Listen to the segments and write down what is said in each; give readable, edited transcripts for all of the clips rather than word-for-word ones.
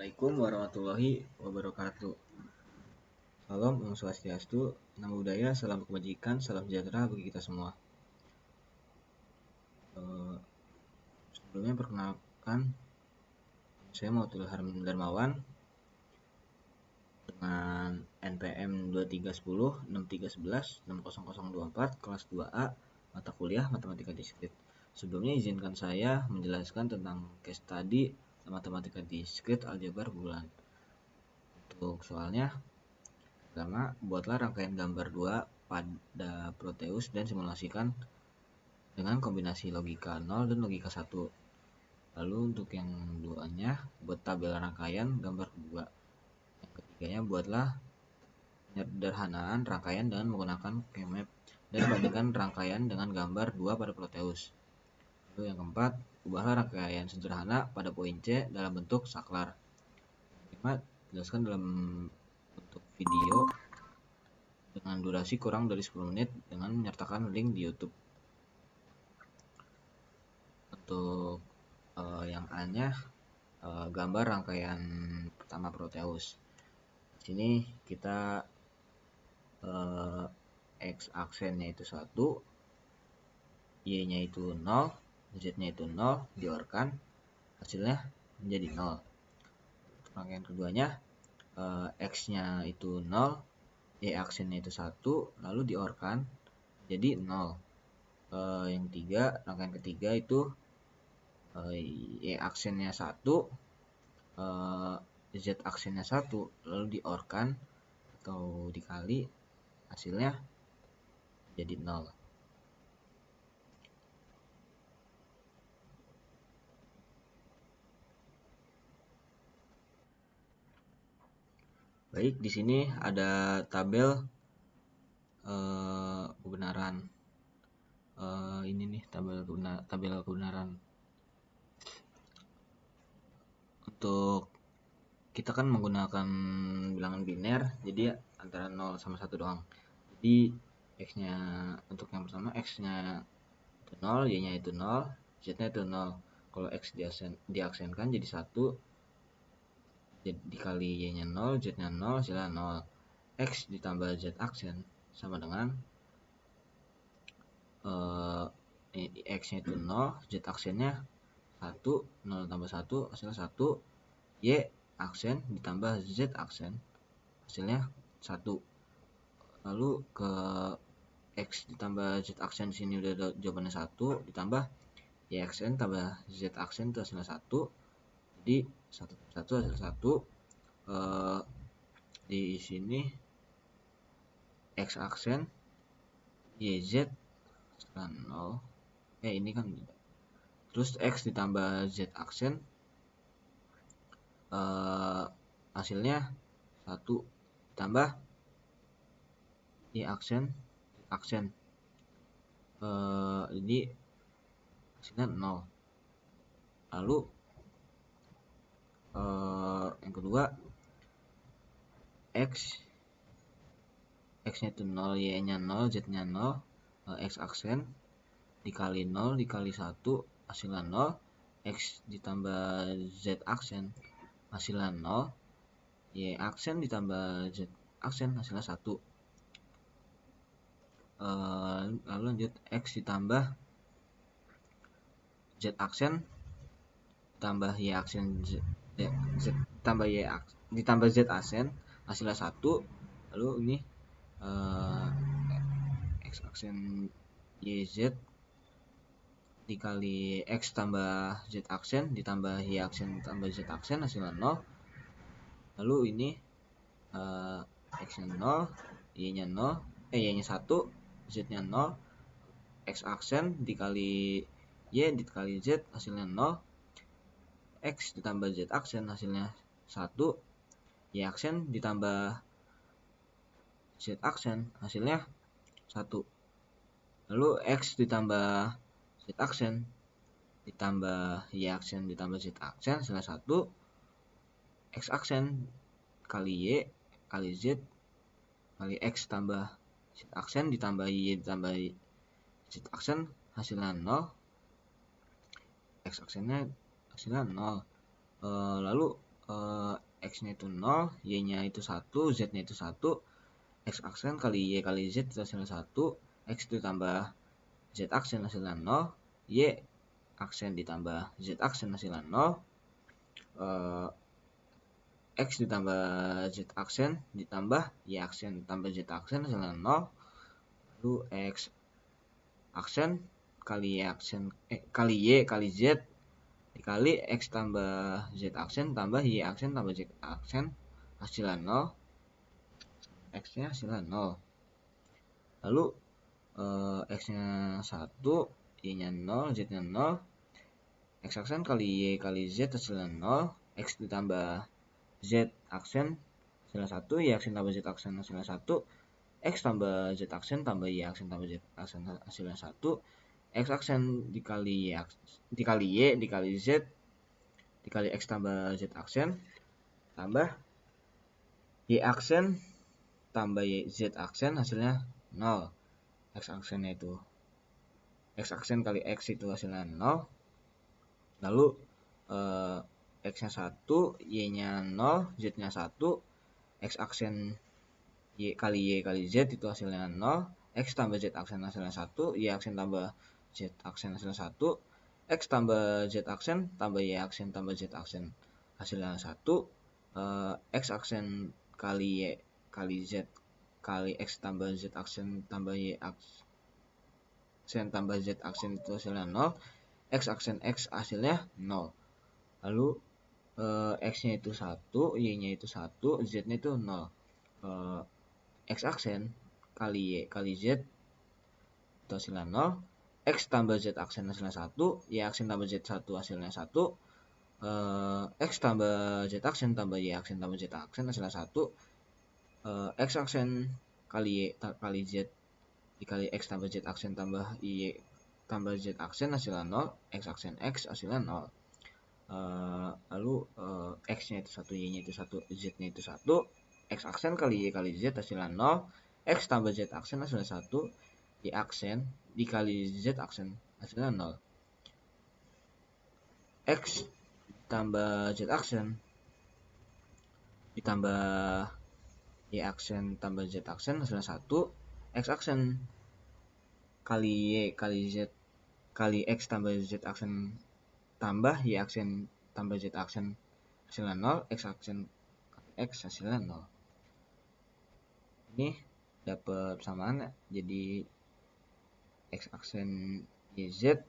Assalamualaikum warahmatullahi wabarakatuh. Salam Om Swastiastu, Namo Buddhaya, salam kebajikan, salam sejahtera bagi kita semua. Sebelumnya perkenalkan, saya Muhammad Ilham Darmawan dengan NPM 2310 6311 60024 kelas 2A mata kuliah Matematika Diskrit. Sebelumnya izinkan saya menjelaskan tentang case study Matematika Diskrit aljabar bulan. Untuk soalnya, pertama, buatlah rangkaian gambar 2 pada Proteus dan simulasikan dengan kombinasi logika 0 dan logika 1. Lalu untuk yang duanya, buat tabel rangkaian gambar 2. Yang ketiganya, buatlah penyederhanaan rangkaian dengan menggunakan Kmap dan bandingkan rangkaian dengan gambar 2 pada Proteus. Lalu yang keempat, ubahlah rangkaian sederhana pada poin C dalam bentuk saklar. Yang kelima, jelaskan dalam bentuk video dengan durasi kurang dari 10 menit dengan menyertakan link di YouTube. Untuk yang A-nya gambar rangkaian pertama Proteus. Di sini kita X aksennya itu 1, Y-nya itu 0, Z-nya itu 0, diorkan, hasilnya menjadi 0. Untuk rangkaian keduanya, X-nya itu 0, Y aksennya itu 1, lalu diorkan jadi 0. Yang tiga, rangkaian ketiga itu Y aksennya 1, Z aksennya 1, lalu diorkan atau dikali, hasilnya jadi 0. Baik, di sini ada tabel kebenaran. Ini nih tabel kebenaran. Untuk kita kan menggunakan bilangan biner, jadi antara 0 sama 1 doang. Jadi X-nya untuk yang pertama, X-nya itu 0, Y-nya itu 0, Z-nya itu 0. Kalau X diaksenkan jadi 1, dikali Y-nya 0, Z-nya 0, hasilnya 0. X ditambah Z aksen sama dengan X-nya itu 0, Z aksennya 1, 0 tambah 1, hasilnya 1. Y aksen ditambah Z aksen, hasilnya 1. Lalu ke X ditambah Z aksen di sini udah ada jawabannya 1, ditambah Y aksen tambah Z aksen itu hasilnya 1. Jadi 1 hasil 1. Di sini X aksen YZ 0. Ini kan terus X ditambah Z aksen, hasilnya 1 ditambah Y aksen jadi hasilnya 0. Lalu yang kedua, X nya itu 0, Y nya 0, Z nya 0, X aksen dikali 0 dikali 1, hasilnya 0. X ditambah Z aksen, hasilnya 0. Y aksen ditambah Z aksen, hasilnya 1. Lalu lanjut, X ditambah Z aksen tambah Y aksen, ditambah Z aksen, hasilnya 1. Lalu ini X aksen YZ dikali X tambah Z aksen ditambah Y aksen tambah Z aksen, hasilnya 0. Lalu ini X nya 0, Y nya 0, Y nya 1, Z nya 0, X aksen dikali Y dikali Z, hasilnya 0. X ditambah Z aksen, hasilnya 1. Y aksen ditambah Z aksen, hasilnya 1. Lalu X ditambah Z aksen ditambah Y aksen ditambah Z aksen, hasilnya 1. X aksen kali Y kali Z kali X tambah Z aksen ditambah Y ditambah Z aksen, hasilnya 0. X aksennya hasilnya 0. Lalu X-nya itu 0, Y-nya itu 1, Z-nya itu 1, X aksen kali Y kali Z itu hasilnya 1, X ditambah Z aksen hasilnya 0, Y aksen ditambah Z aksen hasilnya 0, X ditambah Z aksen ditambah Y aksen tambah Z aksen hasilnya 0, lalu X aksen kali Y aksen kali Y kali Z dikali X tambah Z aksen tambah Y aksen tambah Z aksen hasilnya 0, X nya hasilnya 0, lalu X nya 1, Y nya 0, Z nya 0, X aksen kali Y kali Z hasilnya 0, X ditambah Z aksen hasilnya 1, Y aksen tambah Z aksen hasilnya 1, X tambah Z aksen tambah Y aksen tambah Z aksen hasilnya 1, X aksen dikali Y dikali Z dikali X tambah Z aksen tambah Y aksen tambah Z aksen hasilnya 0. X aksennya itu X aksen kali X itu hasilnya 0, lalu X nya 1, Y nya 0, Z nya 1, X aksen Y kali Z itu hasilnya 0, X tambah Z aksen hasilnya 1, Y aksen tambah Z aksen hasilnya 1, X tambah Z aksen tambah Y aksen tambah Z aksen hasilnya 1, X aksen kali Y kali Z kali X tambah Z aksen tambah Y aksen tambah Z aksen itu hasilnya 0, X aksen X hasilnya 0, lalu X nya itu 1, Y nya itu 1, Z nya itu 0, X aksen kali Y kali Z itu hasilnya 0, X tambah Z aksen hasilnya 1, Y aksen tambah Z 1 hasilnya 1, X tambah Z aksen tambah Y aksen tambah Z aksen hasilnya 1, X aksen kali Y kali Z dikali X tambah Z aksen tambah Y tambah Z aksen hasilnya 0, X aksen X hasilnya 0, lalu X nya itu 1, Y nya itu 1, Z nya itu 1, X aksen kali Y kali Z hasilnya 0, X tambah Z aksen hasilnya 1, Y aksen dikali Z aksen hasilnya 0, X tambah Z aksen ditambah Y aksen tambah Z aksen hasilnya 1, X aksen kali Y kali Z kali X tambah Z aksen tambah Y aksen tambah Z aksen hasilnya 0, X aksen X hasilnya 0. Ini dapat persamaan ya. Jadi X aksen YZ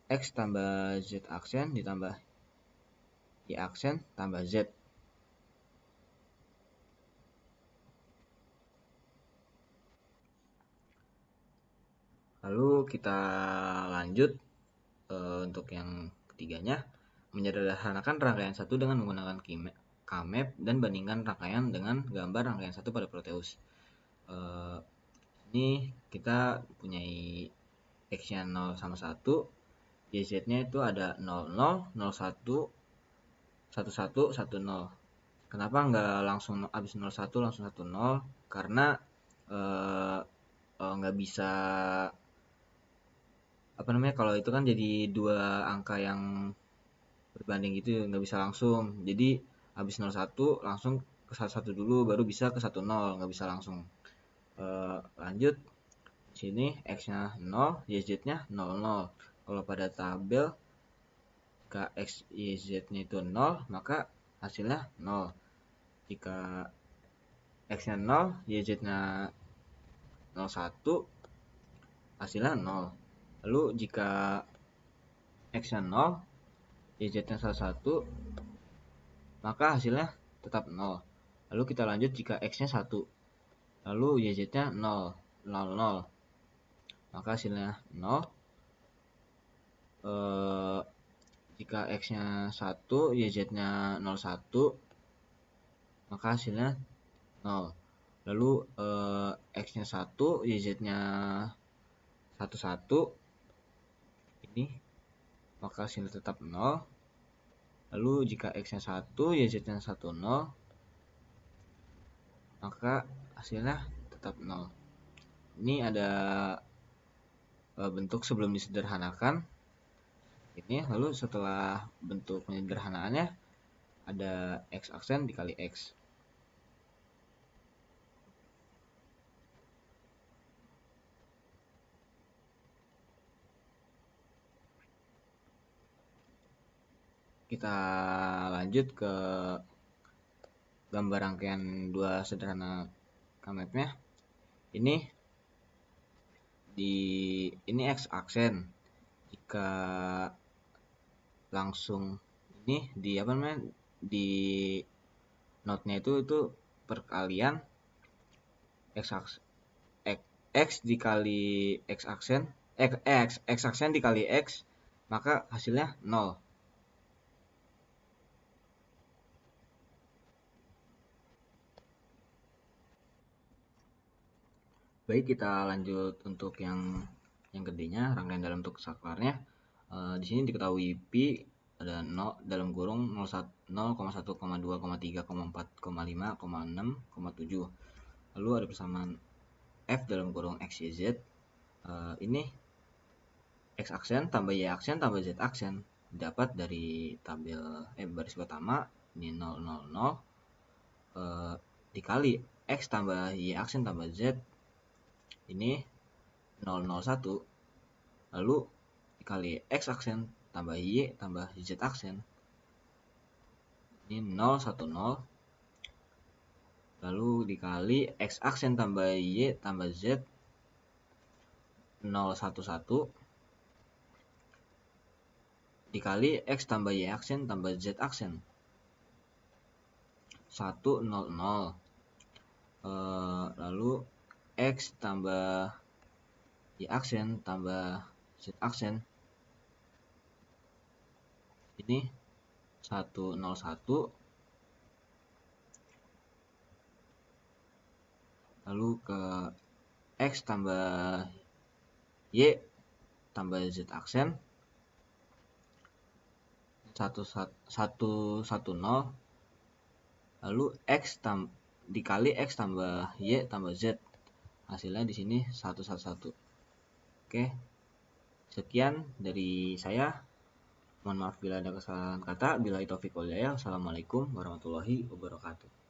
X tambah Z aksen ditambah Y aksen tambah Z. Lalu kita lanjut untuk yang ketiganya, menyederhanakan rangkaian satu dengan menggunakan K-map dan bandingkan rangkaian dengan gambar rangkaian satu pada Proteus. Ini kita punya X-nya 0 sama 1, YZ-nya itu ada 00, 01, 11, 10. Kenapa nggak langsung habis 01 langsung 10? Karena nggak bisa kalau itu kan jadi dua angka yang berbanding gitu, nggak bisa langsung. Jadi habis 01 langsung ke 11 dulu baru bisa ke 10, nggak bisa langsung. Lanjut sini X-nya 0, YZ-nya 00. Kalau pada tabel jika X, Y, Z-nya itu 0, maka hasilnya 0. Jika X-nya 0, YZ-nya 01, hasilnya 0. Lalu jika X-nya 0, YZ-nya 1, maka hasilnya tetap 0. Lalu kita lanjut jika X-nya 1, lalu YZ-nya 0, 0, maka hasilnya 0. Jika X-nya 1, YZ-nya 01, maka hasilnya 0. Lalu X-nya 1, YZ-nya 11, ini maka hasilnya tetap 0. Lalu jika X-nya 1, YZ-nya 10, maka hasilnya tetap 0. Ini ada bentuk sebelum disederhanakan. Ini lalu setelah bentuk penyederhanaannya ada x aksen dikali x. Kita lanjut ke gambar rangkaian dua sederhana K-mapnya. Ini x aksen. Jika langsung ini di node-nya itu perkalian x dikali x aksen x aksen dikali x, maka hasilnya 0. Baik, kita lanjut untuk yang gedenya, rangkaian dalam bentuk saklarnya. Di sini diketahui pi ada 0 dalam kurung 0,1,2,3,4,5,6,7. Lalu ada persamaan f dalam kurung x, y, z. Ini x aksen tambah y aksen tambah z aksen dapat dari tabel baris pertama, ini 0, 0, 0, dikali x tambah y aksen tambah z, ini 0, 0, 1, lalu dikali x aksen tambah y tambah z aksen, ini 0, 1, 0, lalu dikali x aksen tambah y tambah z, 0, 1, 1, dikali x tambah y aksen tambah z aksen, 1, 0, 0, lalu x tambah y aksen tambah z aksen, ini 1, 0, 1, lalu ke x tambah y tambah z aksen, 1, 1, 0, lalu x dikali x tambah y tambah z, hasilnya di sini 1, 1, 1. Oke, sekian dari saya. Mohon maaf bila ada kesalahan kata. Billahi taufiq wal hidayah. Assalamualaikum warahmatullahi wabarakatuh.